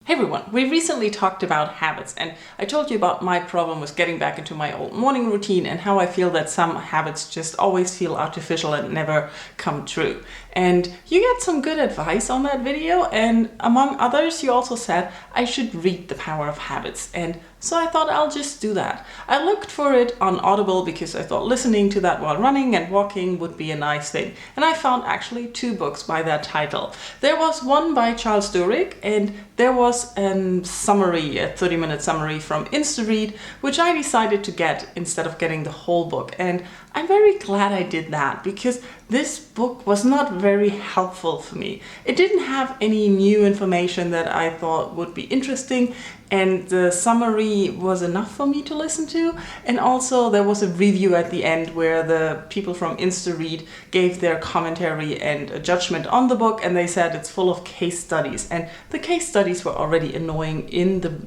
Hey everyone, we recently talked about habits, and I told you about my problem with getting back into my old morning routine and how I feel that some habits just always feel artificial and never come true. And you got some good advice on that video, and among others you also said I should read The Power of Habits, and so I thought I'll just do that. I looked for it on Audible because I thought listening to that while running and walking would be a nice thing, and I found actually 2 books by that title. There was one by Charles Duhigg, and there was a 30-minute summary from InstaRead, which I decided to get instead of getting the whole book. And I'm very glad I did that, because this book was not very helpful for me. It didn't have any new information that I thought would be interesting, and the summary was enough for me to listen to. And also there was a review at the end where the people from InstaRead gave their commentary and a judgment on the book, and they said it's full of case studies, and the case studies were already annoying in the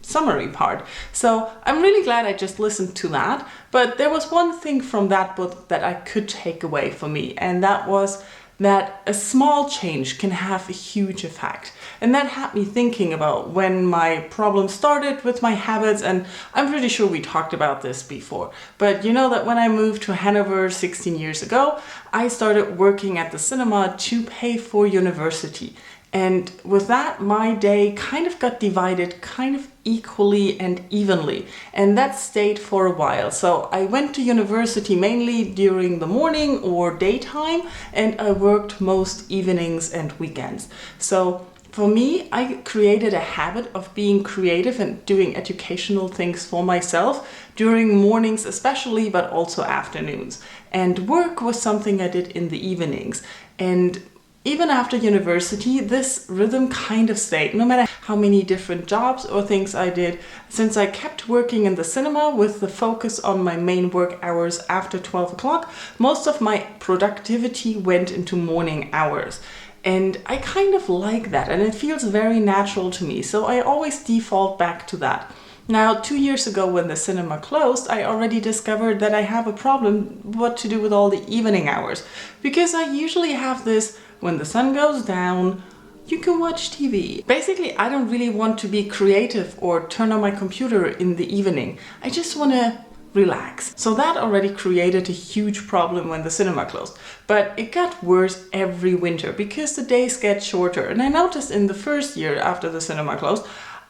summary part. So I'm really glad I just listened to that. But there was one thing from that book that I could take away for me, and that was that a small change can have a huge effect. And that had me thinking about when my problem started with my habits, and I'm pretty sure we talked about this before. But you know that when I moved to Hanover 16 years ago, I started working at the cinema to pay for university. And with that, my day kind of got divided kind of equally and evenly. And that stayed for a while. So I went to university mainly during the morning or daytime, and I worked most evenings and weekends. So for me, I created a habit of being creative and doing educational things for myself during mornings especially, but also afternoons. And work was something I did in the evenings. And even after university, this rhythm kind of stayed, no matter how many different jobs or things I did, since I kept working in the cinema with the focus on my main work hours after 12 o'clock, most of my productivity went into morning hours. And I kind of like that, and it feels very natural to me, so I always default back to that. Now, 2 years ago when the cinema closed, I already discovered that I have a problem what to do with all the evening hours. Because I usually have this, when the sun goes down, you can watch TV. Basically, I don't really want to be creative or turn on my computer in the evening. I just want to relax. So that already created a huge problem when the cinema closed. But it got worse every winter because the days get shorter. And I noticed in the first year after the cinema closed,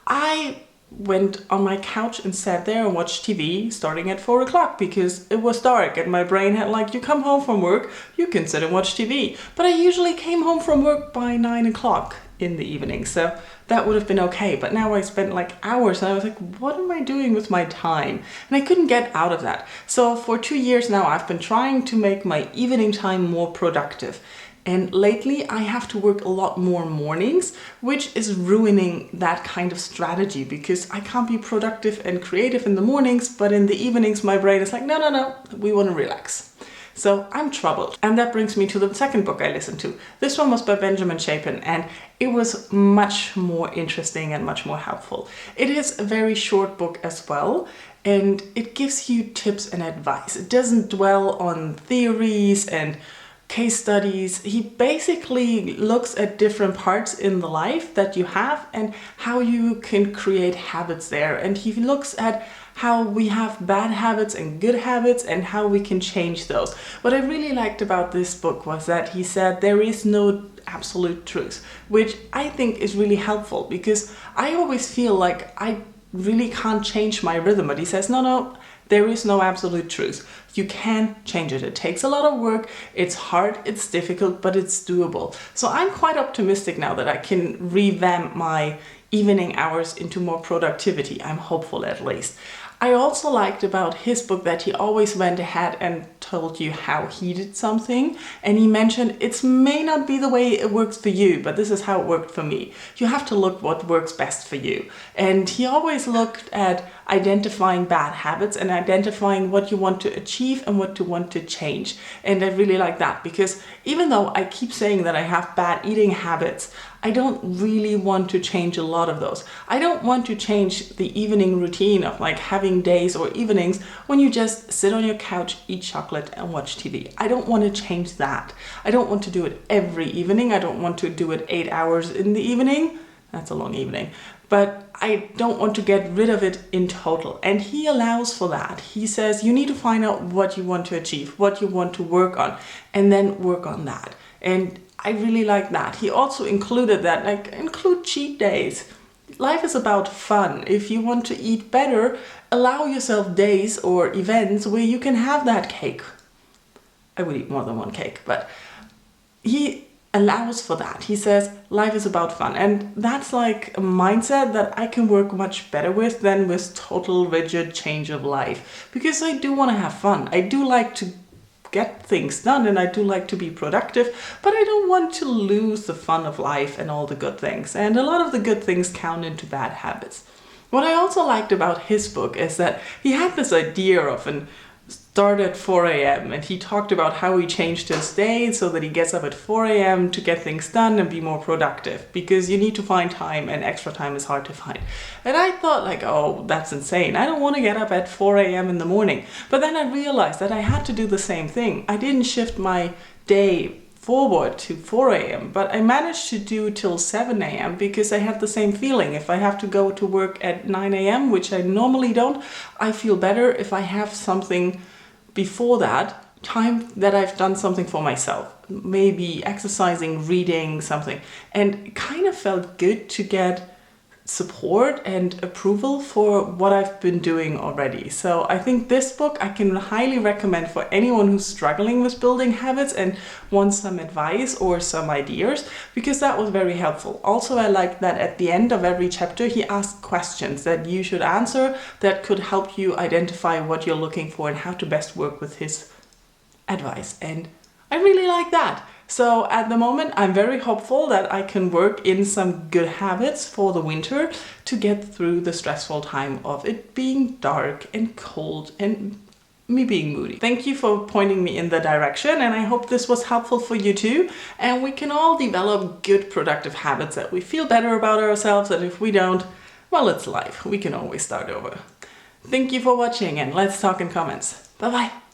I went on my couch and sat there and watched TV starting at 4 o'clock because it was dark, and my brain had like, you come home from work, you can sit and watch TV. But I usually came home from work by 9 o'clock in the evening, so that would have been okay. But now I spent like hours, and I was like, what am I doing with my time? And I couldn't get out of that. So for 2 years now, I've been trying to make my evening time more productive. And lately I have to work a lot more mornings, which is ruining that kind of strategy, because I can't be productive and creative in the mornings, but in the evenings my brain is like, no, we want to relax. So I'm troubled. And that brings me to the second book I listened to. This one was by Benjamin Chapin, and it was much more interesting and much more helpful. It is a very short book as well, and it gives you tips and advice. It doesn't dwell on theories and case studies. He basically looks at different parts in the life that you have and how you can create habits there. And he looks at how we have bad habits and good habits and how we can change those. What I really liked about this book was that he said there is no absolute truth, which I think is really helpful, because I always feel like I really can't change my rhythm. But he says, no, there is no absolute truth. You can change it. It takes a lot of work. It's hard, it's difficult, but it's doable. So I'm quite optimistic now that I can revamp my evening hours into more productivity. I'm hopeful, at least. I also liked about his book that he always went ahead and told you how he did something. And he mentioned it may not be the way it works for you, but this is how it worked for me. You have to look what works best for you. And he always looked at identifying bad habits and identifying what you want to achieve and what you want to change. And I really like that, because even though I keep saying that I have bad eating habits, I don't really want to change a lot of those. I don't want to change the evening routine of like having days or evenings when you just sit on your couch, eat chocolate and watch TV. I don't want to change that. I don't want to do it every evening. I don't want to do it 8 hours in the evening. That's a long evening. But I don't want to get rid of it in total. And he allows for that. He says you need to find out what you want to achieve, what you want to work on, and then work on that. And I really like that. He also included that, like, include cheat days. Life is about fun. If you want to eat better, allow yourself days or events where you can have that cake. I would eat more than one cake, but he allows for that. He says life is about fun, and that's like a mindset that I can work much better with than with total rigid change of life, because I do want to have fun. I do like to get things done and I do like to be productive, but I don't want to lose the fun of life and all the good things, and a lot of the good things count into bad habits. What I also liked about his book is that he had this idea of an start at 4 a.m. and he talked about how he changed his day so that he gets up at 4 a.m. to get things done and be more productive, because you need to find time and extra time is hard to find. And I thought, like, oh, that's insane. I don't want to get up at 4 a.m. in the morning. But then I realized that I had to do the same thing. I didn't shift my day forward to 4 a.m. but I managed to do till 7 a.m. because I had the same feeling. If I have to go to work at 9 a.m., which I normally don't, I feel better if I have something before that, time that I've done something for myself, maybe exercising, reading something, and it kind of felt good to get support and approval for what I've been doing already. So I think this book I can highly recommend for anyone who's struggling with building habits and wants some advice or some ideas, because that was very helpful. Also, I like that at the end of every chapter he asked questions that you should answer that could help you identify what you're looking for and how to best work with his advice. And I really like that. So at the moment, I'm very hopeful that I can work in some good habits for the winter to get through the stressful time of it being dark and cold and me being moody. Thank you for pointing me in the direction, and I hope this was helpful for you too. And we can all develop good productive habits that we feel better about ourselves, and if we don't, well, it's life. We can always start over. Thank you for watching, and let's talk in comments. Bye bye.